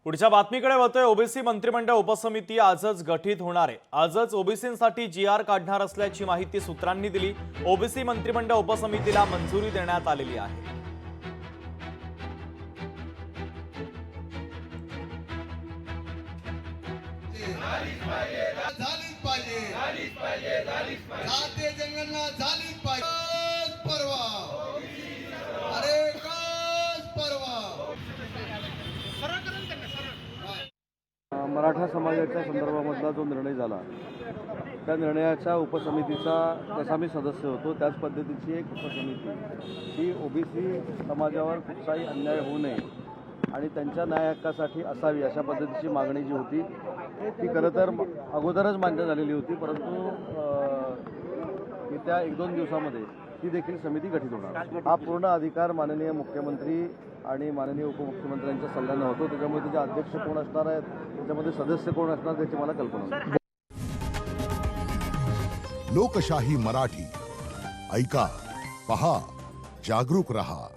पुढच्या बातमीकडे वळतोय। ओबीसी मंत्रिमंडळ उपसमिती आजच गठीत होणार आहे। आजच ओबीसींसाठी जीआर काढणार असल्याची माहिती सूत्रांनी दिली। ओबीसी मंत्रिमंडळ उपसमितीला मंजुरी देण्यात आलेली आहे। मराठा समाजाच्या संदर्भामधला जो निर्णय झाला त्या निर्णयाच्या उपसमितीचा तसा मी सदस्य होतो। त्याच पद्धतीची एक उपसमिती ही ओबीसी समाजावर कुठलाही अन्याय होऊ नये आणि त्यांच्या न्याय हक्कासाठी असावी अशा पद्धतीची मागणी जी होती ती खरं तर अगोदरच मान्य झालेली होती, परंतु येत्या 1-2 दिवसामध्ये ती देखील समिती गठीत होणार। हा पूर्ण अधिकार माननीय मुख्यमंत्री आणि माननीय उपमुख्यमंत्र्यांच्या सल्ल्याने होतो। त्याच्यामुळे त्याचे अध्यक्ष कोण असणार आहेत, त्याच्यामध्ये सदस्य कोण असणार त्याची मला कल्पना नाही। लोकशाही मराठी ऐका, पहा, जागरूक रहा।